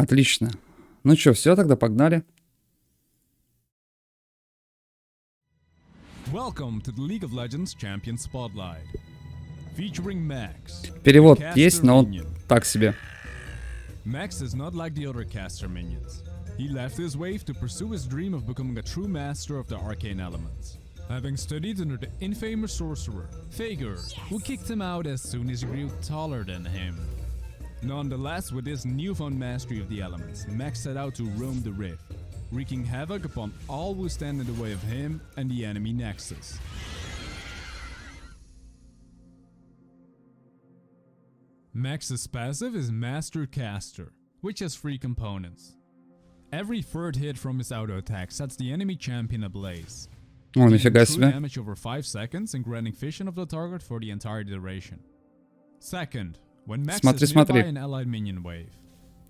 Отлично. Ну что, все, тогда погнали. Welcome to the League of Legends Champion Spotlight. Featuring Max. Перевод Caster есть, но он Minion. так себе. Max is not like the other caster minions. He left his wave to pursue his dream of becoming a true master of the arcane elements. Having studied under the infamous sorcerer, Fager, who kicked him out as soon as he grew taller than him. Nonetheless, with his newfound mastery of the elements, Max set out to roam the rift, wreaking havoc upon all who stand in the way of him and the enemy nexus. Max's passive is Master Caster, which has 3 components. Every third hit from his auto attack sets the enemy champion ablaze. О, нифига True себе. damage over 5 seconds and granting vision of the target for the entire duration. Second, when Max Смотри, is nearby смотри. an allied minion wave,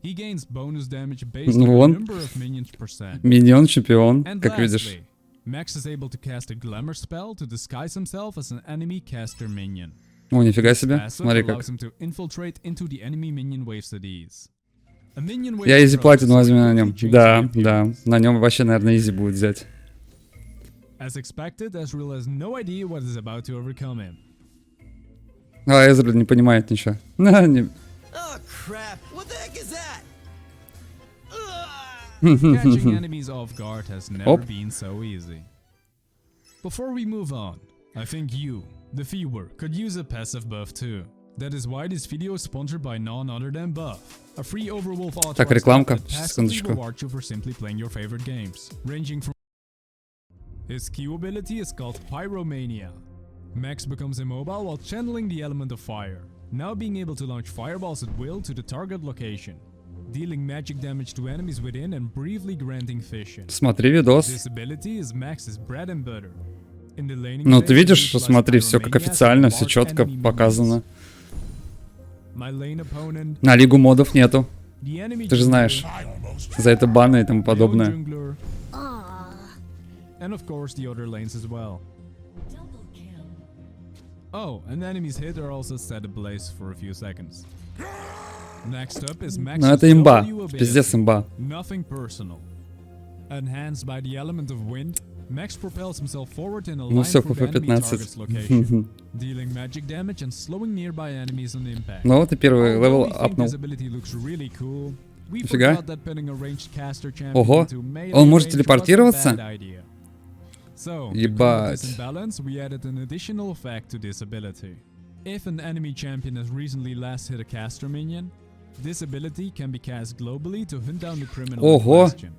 he gains bonus damage based Ну on the вон. number of minions percent. Миньон, чемпион, And как видишь. lastly, Max is able to cast a glamour spell to disguise himself as an enemy caster minion. О, нифига себе. Passive Смотри как. allows him to infiltrate into the enemy minion waves at ease. A minion wave Я изи approach платину возьму на quickly нем. changes Да, the да. appearance. На нем вообще, наверное, изи будет взять. As expected, Ezreal has no idea what is about to overcome him. А, Эзра не понимает ничего. Не- Oh crap! What the heck is that? Catching enemies off guard has never Op. been so easy. Before we move on, I think you, the viewer, could use a passive buff too. That is why this video is sponsored by none other than Buff, a free overwolf authorized Так, app рекламка. that passively Секундочку. rewards you for simply playing your favorite games, ranging from. His Q ability is called Pyromania. Max becomes immobile while channeling the element of fire, now being able to launch fireballs at will to the target location, dealing magic damage to enemies within and briefly granting vision. Смотри видос. This ability is Max's bread and butter. In the laning Ну, phase, ты he видишь, utilizes смотри, все как Pyromania to официально, все bombard четко enemy показано. minions. My lane opponent, На лигу модов нету. the enemy Ты же знаешь. За это баны и тому jungler, подобное. jungler, and of course the other lanes as well. Oh, and enemies hit are also set ablaze for a few seconds. Next up is Max's Ну, это имба. W ability. Пиздец имба. Nothing personal. Enhanced by the element of wind, Max propels himself forward in a Ну line все, through the enemy КП-15. target's location, dealing magic damage and slowing nearby enemies on impact. Ну вот и первый левел Although we think апнул. this ability looks really cool, we Нифига. forgot that putting a ranged caster champion Ого. into melee Он может range телепортироваться? was a bad idea. So, to Ебать. combat this imbalance, we added an additional effect to this ability. If an enemy champion has recently last hit a caster minion, this ability can be cast globally to hunt down the criminal in Ого. question.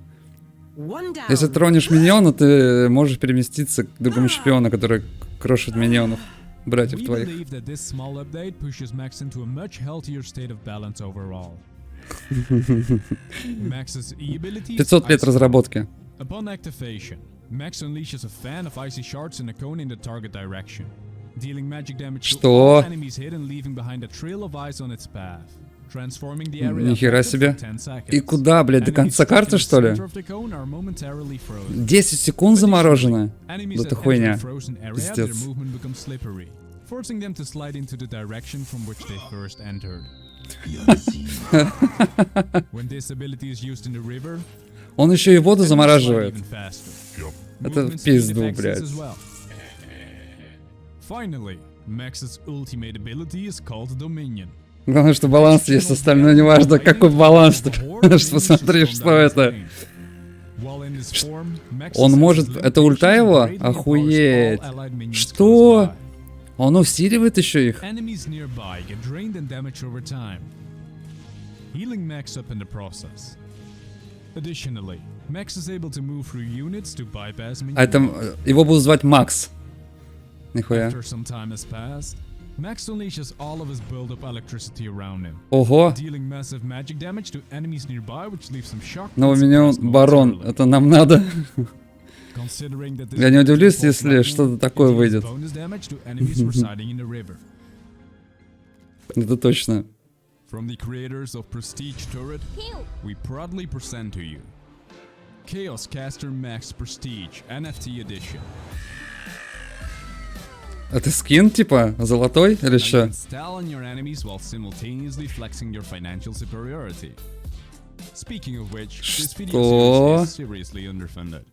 One down. Если тронешь миньона, ты можешь переместиться к другому чемпиону, который крошит миньонов. Братьев We твоих. believe that this small update pushes Max into a much healthier state of balance overall. Max's E ability is 500 лет Ice разработки. Upon activation, Max unleashes a fan of icy shards in a cone in the target direction, dealing magic damage to Что? all enemies hit and leaving behind a trail of ice on its path, transforming the area Нихера affected себе. for 10 seconds. И куда, блядь, до Enemies конца stuck in карты, the что ли? center of the cone are momentarily frozen. 10 секунд заморожено. Enemies Да that это enter хуйня. the frozen area, their Пиздец. movement becomes slippery, forcing them to slide into the direction from which they first entered. When this ability is used in the river, Он еще и воду enemies slide замораживает. even faster. Это Movement в speed пизду, affects this блядь. as well. Finally, Max's ultimate ability is called Dominion. Главное, что баланс есть, остальное не важно. Какой баланс? Посмотри, что это. Он может... Это ульта его? Охуеть. Что? Он усиливает еще их? Enemies nearby get drained and damaged over time, healing Max up in the process. Additionally, Max is able to move through units to bypass А это... Его будут звать Макс. Нихуя. After some time has passed, Max unleashes all of his build-up electricity around him, Ого. dealing massive magic damage to enemies nearby, which leaves them shocked. Но у and меня suppressed барон. momentarily. Это нам надо. Considering that this Я не удивлюсь, ability если involves что-то lightning, такое it deals выйдет. bonus damage to enemies residing in the river. Это точно. From the creators of Prestige Turret, we proudly present to you Chaos Caster Max Prestige NFT Edition. Это скин, типа, золотой или You что? can style on your enemies while simultaneously flexing your financial superiority. Speaking of which, this video Что? series is seriously underfunded.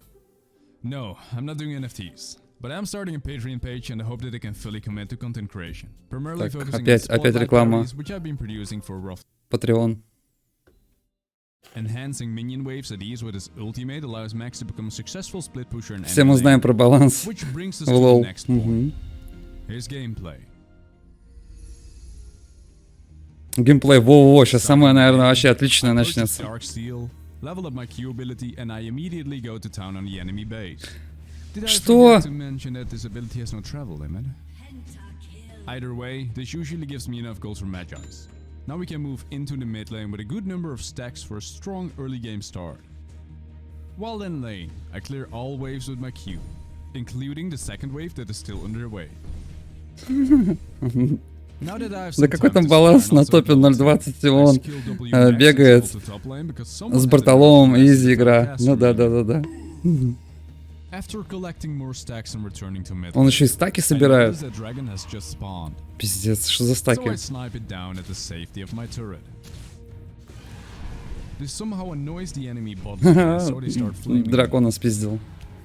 No, I'm not doing NFTs. But I'm starting a Patreon page and I hope that I can fully commit to content creation. Primarily Так, focusing on опять spotlight реклама. parodies, which I've been producing for rough. Patreon. Enhancing minion waves at ease with his ultimate allows Max to become a successful split pusher in Все мы any знаем lane, про баланс which brings us в to the лол. next point. Here's gameplay. Геймплей, во-во-во, сейчас самое, наверное, вообще отличное I purchase начнется. Dark Steel, level up my Q ability, and I immediately go to town on the enemy base. Did I Что? forget to mention that this ability has no travel limit? Either way, this usually gives me enough goals for Magi's. Now we can move into the mid lane with a good number of stacks for a strong early game start. While in lane, I clear all waves with my Q, including the second wave that is still underway. Now that I have Да some какой time там to баланс spare, на not so топе daunting, 0.20, и I он skill W max бегает into top lane because someone с had Бартоломом, enough изи mastery игра. for Ну Caster да, Minion. да, да, да. After collecting more stacks and returning to mid Он lane, еще и стаки I собирает. notice that dragon has just spawned. Пиздец, что за So I стаки? snipe it down at the safety of my turret. This somehow annoys the enemy bot lane, so they start flaming me. Дракона спиздил.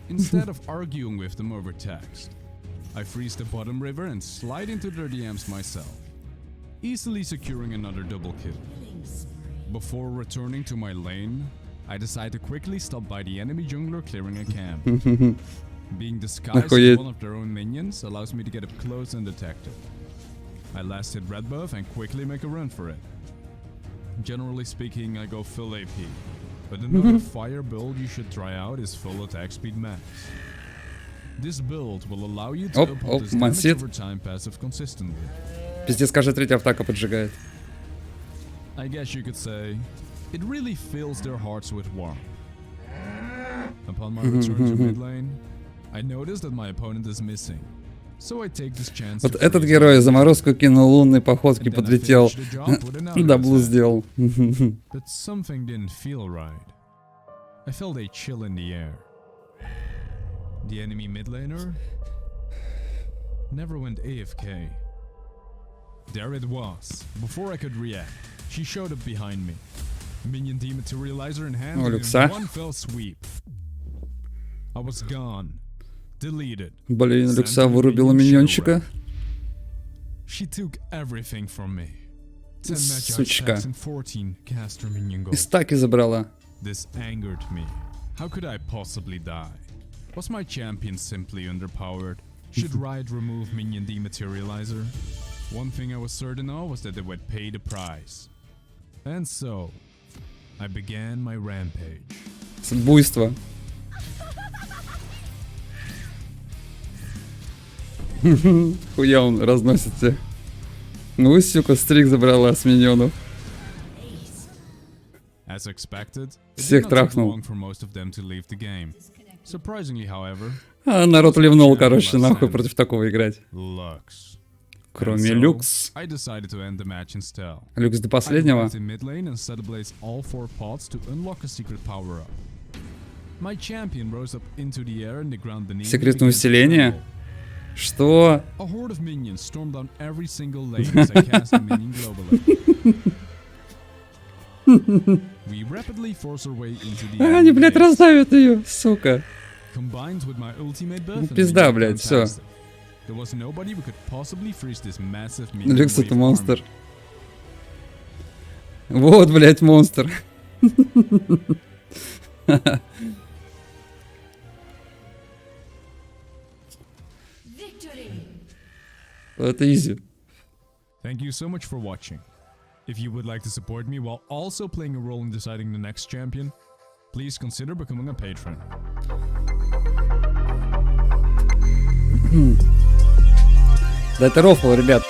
Instead of arguing with them over text, I freeze the bottom river and slide into their DMs myself, easily securing another double kill. Before returning to my lane, I decide to quickly stop by the enemy jungler clearing a camp. Being disguised Охуеть. as one of their own minions allows me to get up close undetected. I last hit red buff and quickly make a run for it. Generally speaking, I go full AP, but another fire build you should try out is full attack speed max. This build will allow you to Оп, uphold оп, this damage мансит. over time passive consistently. Пиздец, каждая третья автака поджигает. I guess you could say, it really fills their hearts with warmth. Upon my return to mid lane, I notice that my opponent is missing, so I take this chance. Вот to этот freeze герой him. заморозку кинул, лунной походки And then I подлетел. finish the job with another Даблу attack. сделал. But something didn't feel right. I felt a chill in the air. The enemy mid laner never went AFK. There it was. Before I could react, she showed up behind me. Minion dematerializer in hand, Oh, and looks in sad. one fell sweep. I was gone. Deleted. Блин, Sent Люкса to the вырубила minion миньончика. showroom. She took everything from me. 10 match Сучка. stacks and 14 caster minion И gold. стаки забрала. This angered me. How could I possibly die? Was my champion simply underpowered? Should Riot remove minion dematerializer? One thing I was certain of was that they would pay the price. And so, I began my rampage. Буйство. Хуя он разносит всех. Ну, сука, стрик забрала с миньонов. As expected, it Всех did not take трахнул. long for most of them to leave the game. Surprisingly, however, А народ ливнул, короче, нахуй против такого играть. Lux. Кроме And so, Люкс. I decided to end the match in style. Люкс до I последнего. arrived in mid lane and set ablaze all 4 pots to unlock a secret power up. My champion rose up into the air and the ground beneath me Секретное began to усиление? tremble. Что? A horde of minions stormed down every single lane as I cast a minion globally. We rapidly force our way into the Они, enemy блядь, base. раздавят ее, сука. Combined with my ultimate buff and пизда, minion блядь, всё. fantastic. There was nobody who could possibly freeze this massive minion Люкс wave это монстр. army. Вот, блядь, монстр. Это изи. Thank you so much for watching. If you would like to support me while also playing a role in deciding the next champion, please consider becoming a patron. Да это рофл, ребят.